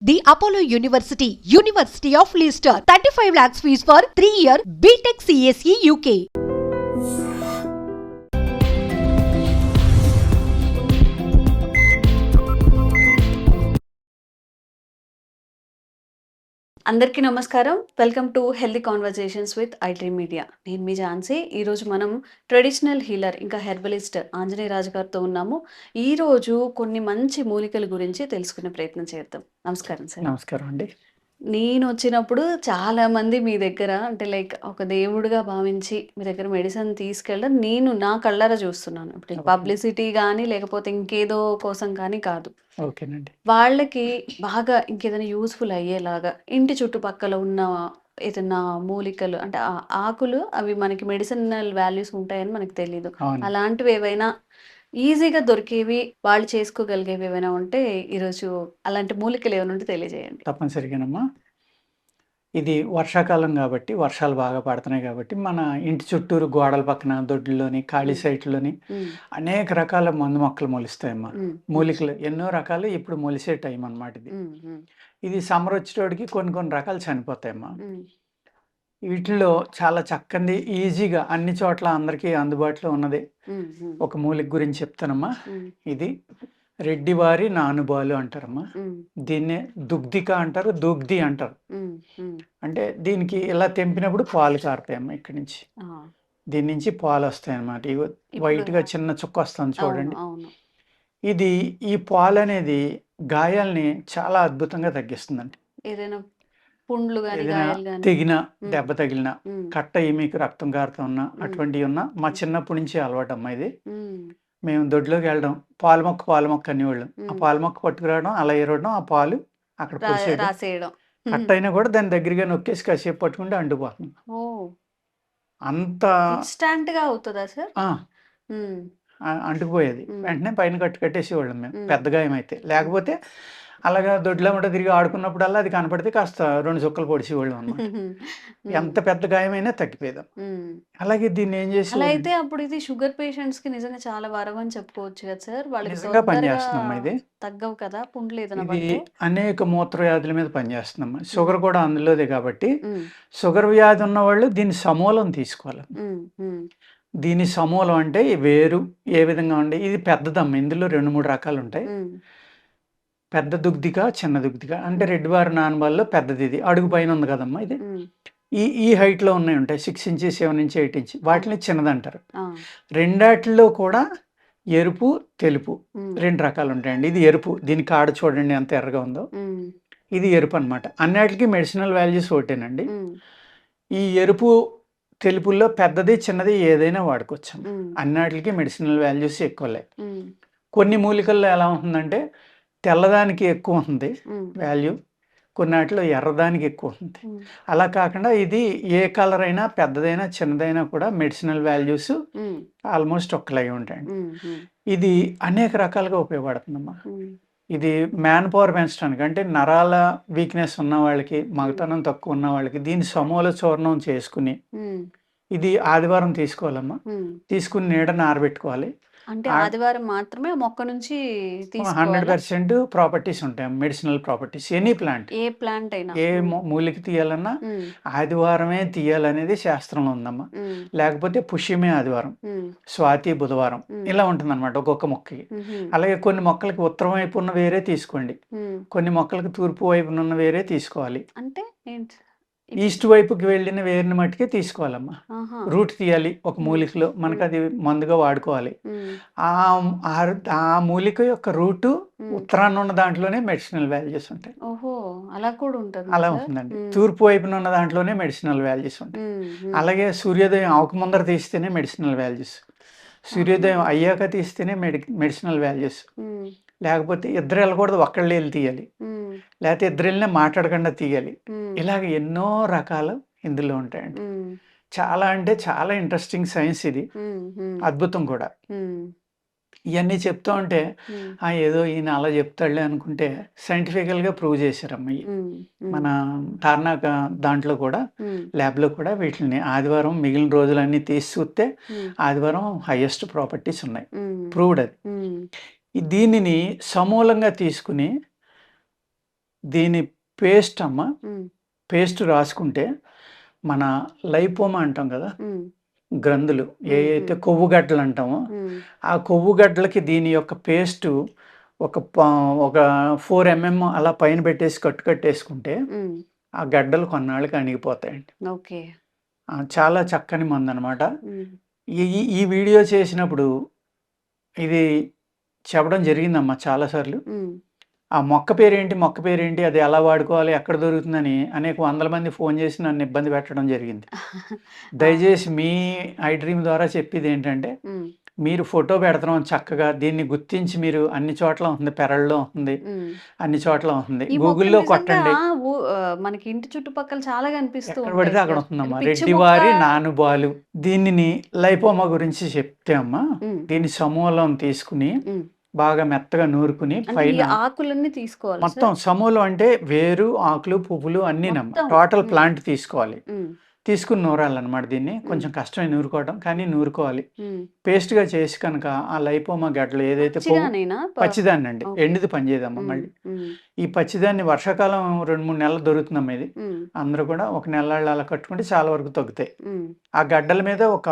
The Apollo University, University of Leicester, 35 lakhs fees for 3-year BTech CSE UK. అందరికీ నమస్కారం. Welcome to healthy conversations with I dream media. నేను మీ ఝాన్సీ. ఈరోజు మనం traditional healer ఇంకా herbalist Anjaneya రాజు గారితో ఉన్నాము. ఈరోజు కొన్ని మంచి మూలికల గురించి తెలుసుకునే ప్రయత్నం చేద్దాం. నమస్కారం సార్. నమస్కారం అండి. నేను వచ్చినప్పుడు చాలా మంది మీ దగ్గర అంటే లైక్ ఒక దేవుడిగా భావించి మీ దగ్గర మెడిసిన్ తీసుకెళ్ళడం నేను నా కళ్ళారా చూస్తున్నాను. ఇప్పుడు పబ్లిసిటీ కానీ లేకపోతే ఇంకేదో కోసం కానీ కాదు. ఓకేనండి. వాళ్ళకి బాగా ఇంకేదైనా యూస్ఫుల్ అయ్యేలాగా ఇంటి చుట్టుపక్కల ఉన్న ఏదైనా మూలికలు అంటే ఆకులు అవి మనకి మెడిసినల్ వాల్యూస్ ఉంటాయని మనకు తెలీదు. అవును. అలాంటివి ఏవైనా ఈజీగా దొరికేవి వాళ్ళు చేసుకోగలిగేవి ఏవైనా ఉంటే ఈరోజు అలాంటి మూలికలు ఏమైనా ఉంటే తెలియజేయండి. తప్పనిసరిగానమ్మా. ఇది వర్షాకాలం కాబట్టి వర్షాలు బాగా పడుతున్నాయి కాబట్టి మన ఇంటి చుట్టూరు గోడల పక్కన దొడ్లోని ఖాళీ సైట్లోని అనేక రకాల మందు మొక్కలు మొలుస్తాయమ్మా. మూలికలు ఎన్నో రకాలు ఇప్పుడు మొలిసే టైం అన్నమాట ఇది. ఇది సమ్మర్ వచ్చేటోడికి కొన్ని కొన్ని రకాలు చనిపోతాయమ్మా. వీటిల్లో చాలా చక్కనిది ఈజీగా అన్ని చోట్ల అందరికీ అందుబాటులో ఉన్నది ఒక మూలిక గురించి చెప్తానమ్మా. ఇది రెడ్డివారి నానుబాలు అంటారమ్మా. దీన్నే దుగ్ధిక అంటారు, దుగ్ధి అంటారు. అంటే దీనికి ఇలా తెంపినప్పుడు పాలు కారుతాయమ్మా. ఇక్కడి నుంచి దీని నుంచి పాలు వస్తాయి అన్నమాట. ఇవి వైట్గా చిన్న చుక్క వస్తుంది చూడండి. ఇది ఈ పాలు అనేది గాయాల్ని చాలా అద్భుతంగా తగ్గిస్తుందండి. ఏదైనా పుండ్లు తెగిన దెబ్బ తగిలిన కట్ట మీకు రక్తం కారుతున్నా అటువంటివి ఉన్నా మా చిన్నప్పటి నుంచి అలవాటు అమ్మా. ఇది మేము దొడ్లోకి వెళ్ళడం పాల మొక్క అనేవాళ్ళం. ఆ పాల మొక్క పట్టుకురావడం అలా ఎరవడం ఆ పాలు అక్కడ రాసేయడం కట్ అయినా కూడా దాని దగ్గరగా నొక్కేసి కాసేపు పట్టుకుంటే అంటుపోతుంది. అంత ఇన్స్టాంట్ గా అవుతుందా సార్? అంటుకుపోయేది. వెంటనే పైన కట్టేసేవాళ్ళం మేము పెద్ద గాయం అయితే. లేకపోతే అలాగా దొడ్లో ఉంటే తిరిగి ఆడుకున్నప్పుడల్లా అది కనపడితే కాస్త 2 చుక్కలు పొడిచేవాళ్ళం అన్నమాట. ఎంత పెద్ద గాయమైనా తగ్గిపోయేదాం. అలాగే దీన్ని ఏం చేసి అలా అయితే అప్పుడు ఇది షుగర్ పేషెంట్స్ కి నిజంగా చాలా వరం అని చెప్పుకోవచ్చు కదా సార్. వాళ్ళకి నిజంగా పనిచేస్తుందమ్మా. ఇది తగ్గవు కదా పుండ్లు ఏదైనా ఇది అనేక మూత్ర వ్యాధుల మీద పనిచేస్తుందమ్మా. షుగర్ కూడా అందులోదే కాబట్టి షుగర్ వ్యాధి ఉన్న వాళ్ళు దీన్ని సమూలం తీసుకోవాలి. దీని సమూలం అంటే ఈ వేరు ఏ విధంగా ఉండే ఇది పెద్దదమ్మ. ఇందులో 2-3 రకాలు ఉంటాయి. పెద్ద దుగ్ధిక చిన్న దుగ్ధిక అంటే రెడ్డివారి నానబాల్లో పెద్దది. ఇది అడుగు పైన ఉంది కదమ్మా. ఇది ఈ హైట్లో ఉన్నాయి ఉంటాయి 6 ఇంచెస్ 7 ఇంచ్ 8 ఇంచ్ వాటిని చిన్నదంటారు. రెండాటిలో కూడా ఎరుపు తెలుపు 2 రకాలు ఉంటాయండి. ఇది ఎరుపు, దీని కాడ చూడండి ఎంత ఎర్రగా ఉందో. ఇది ఎరుపు అనమాట. అన్నిటికీ మెడిసినల్ వాల్యూస్ ఒకటేనండి. ఈ ఎరుపు తెలుపుల్లో పెద్దది చిన్నది ఏదైనా వాడుకోవచ్చు. అన్నిటికీ మెడిసినల్ వాల్యూస్ ఎక్కువలే. కొన్ని మూలికల్లో ఎలా ఉంటుందంటే తెల్లదానికి ఎక్కువ ఉంటుంది వాల్యూ, కొన్నిటిలో ఎర్రదానికి ఎక్కువ ఉంటుంది. అలా కాకుండా ఇది ఏ కలర్ అయినా పెద్దదైనా చిన్నదైనా కూడా మెడిసినల్ వాల్యూస్ ఆల్మోస్ట్ ఒక్కలాగే ఉంటాయండి. ఇది అనేక రకాలుగా ఉపయోగపడుతుందమ్మా. ఇది మ్యాన్ పవర్ పెంచడానికి అంటే నరాల వీక్నెస్ ఉన్న వాళ్ళకి, మగతనం తక్కువ ఉన్న వాళ్ళకి దీని సమూల చూర్ణం చేసుకుని ఇది ఆదివారం తీసుకోవాలమ్మా. తీసుకుని నీడని ఆరబెట్టుకోవాలి. అంటే ఆదివారం మాత్రమే మొక్క నుంచి 100% ప్రాపర్టీస్ ఉంటాయి, మెడిసినల్ ప్రాపర్టీస్. ఎనీ ప్లాంట్, ఏ ప్లాంట్ అయినా ఏ మూలిక తీయాలన్నా ఆదివారమే తీయాలనేది శాస్త్రంలో ఉందమ్మా. లేకపోతే పుష్యమే ఆదివారం, స్వాతి బుధవారం ఇలా ఉంటుంది అనమాట ఒక్కొక్క మొక్కకి. అలాగే కొన్ని మొక్కలకి ఉత్తరం వైపు ఉన్న వేరే తీసుకోండి, కొన్ని మొక్కలకి తూర్పు వైపున ఉన్న వేరే తీసుకోవాలి. అంటే ఈస్ట్ వైపుకి వెళ్ళిన వేరుని మట్టుకే తీసుకోవాలమ్మా. రూట్ తీయాలి ఒక మూలికలో, మనకు అది మందుగా వాడుకోవాలి. ఆ మూలిక యొక్క రూటు ఉత్తరాన్ని ఉన్న దాంట్లోనే మెడిసినల్ వాల్యూస్ ఉంటాయి. అలా ఉంటుందండి. తూర్పు వైపున ఉన్న దాంట్లోనే మెడిసినల్ వాల్యూస్ ఉంటాయి. అలాగే సూర్యోదయం ఆకు ముందర తీస్తేనే మెడిసినల్ వాల్యూస్, సూర్యోదయం అయ్యాక తీస్తేనే మెడిసినల్ వాల్యూస్. లేకపోతే ఇద్దరు వెళ్ళకూడదు, ఒక్కళ్ళు వెళ్ళి తీయాలి. లేకపోతే ఇద్దరు వెళ్ళినా మాట్లాడకుండా తీయాలి. ఇలాగ ఎన్నో రకాలు ఇందులో ఉంటాయండి. చాలా అంటే చాలా ఇంట్రెస్టింగ్ సైన్స్ ఇది, అద్భుతం కూడా. ఇవన్నీ చెప్తూ ఉంటే ఏదో ఈయన అలా చెప్తాడులే అనుకుంటే సైంటిఫికల్గా ప్రూవ్ చేశారమ్మ. మన టార్నాక దాంట్లో కూడా ల్యాబ్లో కూడా వీటిని ఆదివారం మిగిలిన రోజులన్నీ తీసి చూస్తే ఆదివారం హైయెస్ట్ ప్రాపర్టీస్ ఉన్నాయి, ప్రూవ్డ్ అది. దీనిని సమూలంగా తీసుకుని దీని పేస్ట్ అమ్మ. హ్మ్. పేస్ట్ రాసుకుంటే మన లైపోమా అంటాం కదా, హ్మ్. గ్రంథులు ఏ హ్మ్. అయితే హ్మ్. కొవ్వు గడ్డలు అంటామో, హ్మ్. ఆ కొవ్వు గడ్డలకి దీని యొక్క పేస్టు ఒక 4 ఎంఎం అలా పైన పెట్టేసి కట్టేసుకుంటే హ్మ్. ఆ గడ్డలు కొన్నాళ్ళకి అణిగిపోతాయండి. ఓకే. చాలా చక్కని మందనమాట. హ్మ్. ఈ ఈ ఈ వీడియో చేసినప్పుడు ఇది చెప్పడం జరిగిందమ్మా చాలా సార్లు. హ్మ్. ఆ మొక్క పేరేంటి? మొక్క పేరేంటి? అది ఎలా వాడుకోవాలి? ఎక్కడ దొరుకుతుందని అనేక వందల మంది ఫోన్ చేసి నన్ను ఇబ్బంది పెట్టడం జరిగింది. ఆ! దయచేసి మీ ఐ డ్రీమ్ ద్వారా చెప్పేదేంటంటే, హ్మ్. మీరు ఫోటో పెడుతున్నాం చక్కగా దీన్ని గుర్తించి మీరు అన్ని చోట్ల ఉంటుంది. పెరల్లో ఉంటుంది. హ్మ్. అన్ని చోట్ల ఉంటుంది. ఈ మొక్క గూగుల్‌లో నిజంగా కొట్టండి. మనకి ఇంటి చుట్టుపక్కల చాలా కనిపిస్తూ ఎక్కడ ఉంటాయి పడితే అక్కడ సార్. అది ఉంటుందమ్మా. పిచ్చి మొక్క. రెడ్డివారి నానుబాలు. దీనిని లైపోమా గురించి చెప్తే అమ్మా, హ్మ్. దీని సమూలం తీసుకొని హ్మ్. బాగా మెత్తగా నూరుకుని అంటే ఈ పైన ఆకులన్నీ తీసుకోవాలా మొత్తం సార్? సమూలం అంటే వేరు, ఆకులు, పువ్వులు అన్నీనమ్మ. మొత్తం. టోటల్ హ్మ్. ప్లాంట్ తీసుకోవాలి. హ్మ్. తీసుకొని నూరాలన్నమాట దీన్ని. హ్మ్. కొంచెం కష్టమే నూరుకోవడం. కానీ నూరుకోవాలి. హ్మ్. పేస్ట్‌గా చేసి కనుక ఆ లైపోమా గడ్డలు ఏదైతే కొవ్వు పచ్చిగానేనా? పచ్చిదాన్నండి. ఓకే. ఎండిది పనిచేయదమ్మా హ్మ్. మళ్ళీ. హ్మ్. ఈ పచ్చిదాన్ని వర్షాకాలం 2, 3 నెలలు దొరుకుతుందమ్మా ఇది. హ్మ్. అందరూ కూడా ఒక నెల్లాళ్ళు అలా కట్టుకుంటే చాలా వరకు తగ్గుతాయి. హ్మ్. ఆ గడ్డల మీద ఒక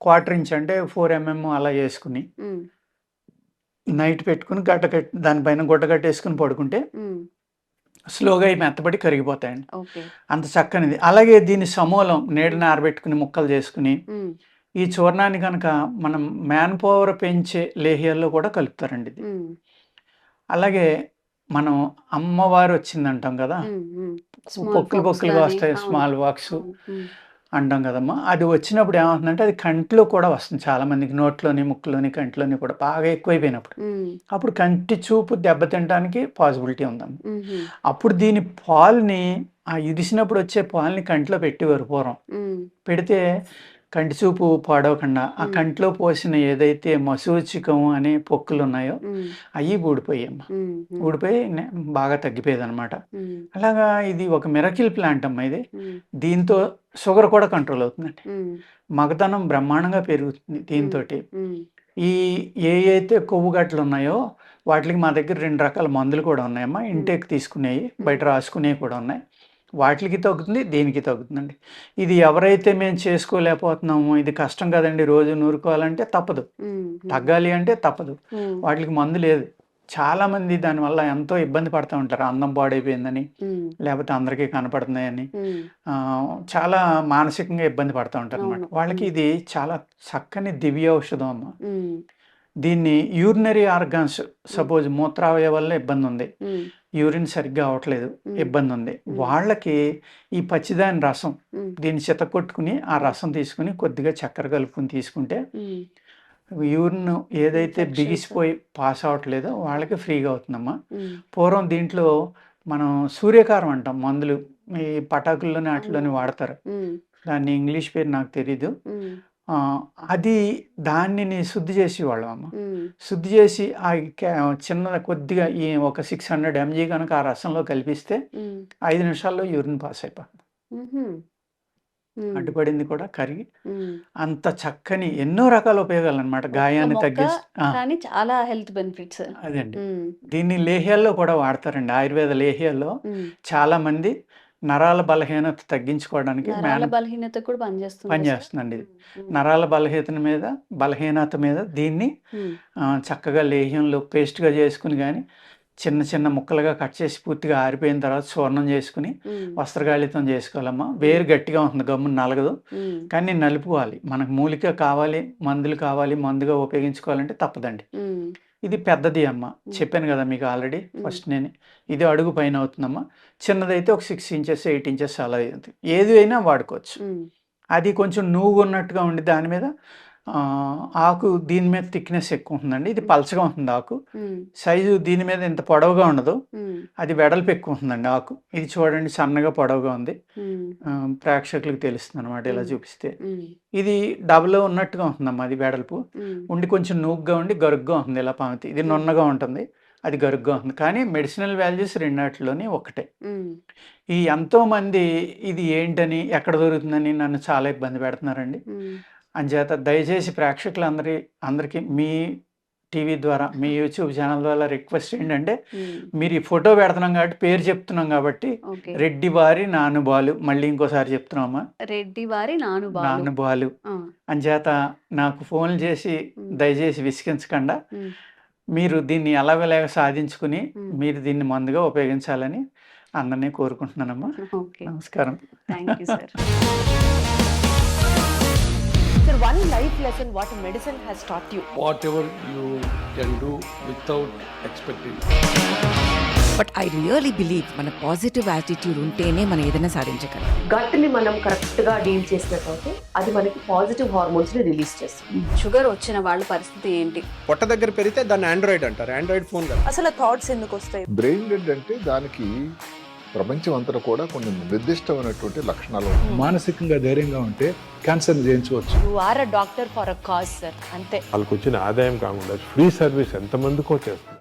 క్వార్టర్ ఇంచ్ అంటే 4 ఎంఎం అలా యేసుకొని, హ్మ్. నైట్ పెట్టుకొని దానిపైన గుడ్డ కట్టేసుకొని పడుకుంటే హ్మ్. స్లోగా అయి మెత్తబడి కరిగిపోతాయండి. ఓకే. అంత చక్కనిది. అలాగే దీని సమూలం నీడన ఆరబెట్టుకుని ముక్కలు చేసుకొని, హ్మ్. ఈ చూర్ణాన్ని గనక మనం మ్యాన్ పవర్ పెంచే లేహ్యాల్లో కూడా కలుపుతారండి ఇది. హ్మ్. అలాగే మనం అమ్మవారొచ్చిందంటాం గదా! హ్మ్. హ్మ్. స్మాల్ పొక్కులు పాక్స్ పొక్కులుగా గాని. వస్తాయి. అవును. స్మాల్ వాక్స్ అవును. హ్మ్. అంటాం కదమ్మా! అది వచ్చినప్పుడు ఏమవుతుందంటే అది కంట్లో కూడా వస్తుంది చాలా మందికి. నోట్లోని, ముక్కులోని, కంట్లోని కూడా బాగా ఎక్కువైపోయినప్పుడు. హ్మ్. అప్పుడు కంటి చూపు దెబ్బతినటానికి పాసిబిలిటీ ఉందమ్మ. హుహు. అప్పుడు దీని పాలుని ఇదిసినప్పుడు వచ్చే పాలుని కంట్లో పెట్టేవారు పూర్వం. హ్మ్. పెడితే కంటి చూపు పాడవకుండా ఆ హ్మ్. కంట్లో పోసిన ఏదైతే మశూచికం అనే పొక్కులున్నాయో హ్మ్. అయ్యి ఊడిపోయాయమ్మ. హ్మ్. హ్మ్. ఊడిపోయి బాగా తగ్గిపోయేదనమాట. హ్మ్. అలాగా ఇది ఒక మిరకిల్ ప్లాంట్ అమ్మ ఇది. హ్మ్. దీంతో షుగర్ కూడా కంట్రోల్ అవుతుందండి. హ్మ్. మగతనం బ్రహ్మాండంగా పెరుగుతుంది హ్మ్. దీనితోటి. హ్మ్. ఈ అయితే కొవ్వు గడ్డలున్నాయో వాటిలికి మా దగ్గర 2 రకాల మందులు కూడా ఉన్నాయమ్మా. హ్మ్. ఇంటేక్ తీసుకునేయి, బయట హ్మ్. రాసుకునేయి కూడా ఉన్నాయి. వాటిలికి తగ్గుతుంది, దీనికి తగ్గుతుందండి. ఇది ఎవరైతే మేము చేసుకోలేకపోతున్నామో, ఇది కష్టం కదండీ రోజు నూరుకోవాలంటే తప్పదు. హ్మ్. హ్మ్. తగ్గాలి అంటే తప్పదు. హ్మ్. వాటిలికి మందు లేదు. చాలామంది దానివల్ల ఎంతో ఇబ్బంది పడతా ఉంటారు. అందం పాడైపోయిందని, హ్మ్. లేపోతే అందరికీ కనపడుతున్నాయని. హ్మ్. చాలా మానసికంగా ఇబ్బంది పడతా ఉంటారనమాట. అవును. వాళ్ళకి హ్మ్. ఇది చాలా చక్కని దివ్య ఔషధం అమ్మ. హ్మ్. దీన్ని యూరినరీ ఆర్గాన్స్ హ్మ్. సపోజ్ మూత్రావయవాల్లో ఇబ్బందుంది. హ్మ్. యూరిన్ సరిగ్గా అవ్వట్లేదు, హ్మ్. ఇబ్బందుంది. హ్మ్. వాళ్ళకి ఈ పచ్చిదాని రసం హ్మ్. దీన్ని చితక్కొట్టుకుని, ఆ రసం తీసుకొని కొద్దిగా చక్కెర కలుపుకొని తీసుకుంటే హ్మ్. యూరిన్ ఏదైతే ఇన్ఫెక్షన్స్. బిగిసిపోయి పాస్ అవ్వట్లేదో వాళ్ళకి ఫ్రీగా అవుతుందమ్మా. హ్మ్. పూర్వం దీంట్లో మనం సూర్యకారం అంటాం మందులు. ఈ పటాకుల్లోని ఆటిల్లోని అవునవును. వాడతారు. హ్మ్. దాన్ని ఇంగ్లీష్ పేరు నాకు తెలీదు. హ్మ్. అది దానిని శుద్ధి చేసేవాళ్ళమమ్మ. హ్మ్. శుద్ధి చేసి ఆ చిన్న కొద్దిగా ఈ ఒక 600 ఎంజీ గనక ఆ రసంలో కలిపిస్తే హ్మ్. 5 నిమిషాల్లో యూరిన్ పాస్ అయిపోతుంది. హుహు. హ్మ్. అడ్డుపడింది కూడా కరిగి హ్మ్. అంత చక్కని ఎన్నో రకాల ఉపయోగాలనమాట. ఒక్క గాయాన్ని మొక్క తగ్గించి కానీ చాలా హెల్త్ బెనిఫిట్స్. అదండి. హ్మ్. దీన్ని లేహ్యాల్లో కూడా వాడతారండి. ఆయుర్వేద లేహ్యాల్లో హ్మ్. చాలామంది నరాల బలహీనత తగ్గించుకోవడానికి నరాల బలహీనతకు కూడా పనిచేస్తుందా సార్? పనిచేస్తుందండి ఇది. హ్మ్. హ్మ్. నరాల బలహీనత మీద దీన్ని హ్మ్. చక్కగా లేహ్యంలో పేస్ట్‌గా చేసుకొని గాని, చిన్న చిన్న ముక్కలుగా కట్ చేసి పూర్తిగా ఆరిపోయిన తర్వాత చూర్ణం చేసుకొని, హ్మ్. వస్త్రగాళితం చేసుకోవాలమ్మా. హ్మ్. వేరు గట్టిగా ఉంటుంది గమ్మున నలగదు. హ్మ్. కానీ నలుపుకోవాలి. మనకు మూలిక కావాలి, మందులు కావాలి, మందుగా ఉపయోగించుకోవాలంటే తప్పదండి. హ్మ్. ఇది పెద్దది అమ్మ. హ్మ్. చెప్పాను గదా మీకు ఆల్రెడీ హ్మ్. ఫస్ట్ నేను. ఇది అడుగు పైన అవుతుందమ్మా. చిన్నదైతే ఒక 6 ఇంచెస్, 8 ఇంచెస్ అలా అవుతుంది. ఏది అయినా వాడుకోవచ్చు. హ్మ్. అది కొంచెం నువ్వుగున్నట్టుగా ఉండి దాని మీద ఆకు దీని మీద థిక్‌నెస్ ఎక్కువుంటుందండి. ఇది హ్మ్. పలచగా ఉంటుంది ఆకు. హ్మ్. సైజు దీని మీద ఇంత పొడవుగా ఉండదు. హ్మ్. అది వెడల్పు ఎక్కువుంటుందండి ఆకు. ఇది చూడండి సన్నగా పొడవుగా ఉంది. హ్మ్. ప్రేక్షకులకు తెలుస్తుందనమాట ఇలా హ్మ్. చూపిస్తే. హ్మ్. ఇది డబలో ఉన్నట్టుగా ఉంటుందమ్మా అది వెడల్పు. హ్మ్. ఉండి కొంచెం నూగ్గా ఉండి గరుగ్గా ఉంటుంది ఇలా పామితే. ఇది హ్మ్. నున్నగా ఉంటుంది. అది గరుగ్గా ఉంటుంది. కానీ మెడిసినల్ వాల్యూస్ రెండాటిలోని ఒకటే. హ్మ్. ఈ ఎంతోమంది ఇది ఏంటని, ఎక్కడ దొరుకుతుందని నన్ను చాలా ఇబ్బంది పెడుతున్నారండి. హ్మ్. అంచేత దయచేసి ప్రేక్షకులందరికీ మీ టీవీ ద్వారా మీ యూట్యూబ్ ఛానల్ ద్వారా రిక్వెస్ట్ ఏంటంటే ఉమ్, మీరు ఈ ఫోటో పెడుతున్నాం కాబట్టి పేరు చెప్తున్నాం కాబట్టి ఓకే. రెడ్డి వారి నానుబాలు మళ్ళీ ఇంకోసారి చెప్తున్నామా రెడ్డి వారి నానుబాలు. నానుబాలు ఆ, అంచేత నాకు ఫోన్ చేసి దయచేసి విసిగించకుండా ఉమ్, మీరు దీన్ని ఎలాగోలాగ సాధించుకుని మీరు దీన్ని మందుగా ఉపయోగించాలని అందరినీ కోరుకుంటున్నానమ్మా. ఓకే. నమస్కారం. Thank you sir. Sir, one life lesson what medicine has taught you. whatever you can do without expecting. But I really believe మన పాజిటివ్ యాటిట్యూడ్ ఉంటేనే మనం ఏదైనా సాధించగలం. గట్ని మనం కరెక్ట్ గా డీల్ చేసినట్లయితే అది మనకి పాజిటివ్ హార్మోన్స్ ని రిలీజ్ చేస్తుంది. షుగర్ వచ్చిన వాళ్ళ పరిస్థితి ఏంటి? పొట్ట దగ్గర పెరిగితే దాన్ని ఆండ్రాయిడ్ అంటారు, ఆండ్రాయిడ్ ఫోన్ కదా. అసలు థాట్స్ ఎందుకు వస్తాయి? బ్రెయిన్ డెడ్ అంటే దానికి ప్రపంచం అంతా కూడా కొన్ని నిర్దిష్టమైనటువంటి లక్షణాలు ఉంటాయి. మానసికంగా ధైర్యంగా ఉంటే క్యాన్సర్ జయించవచ్చు. You are a doctor for a cause sir, అంతే. వాళ్ళకి వచ్చిన ఆదాయం కాకుండా ఫ్రీ సర్వీస్ ఎంతమందికో చేస్తారు.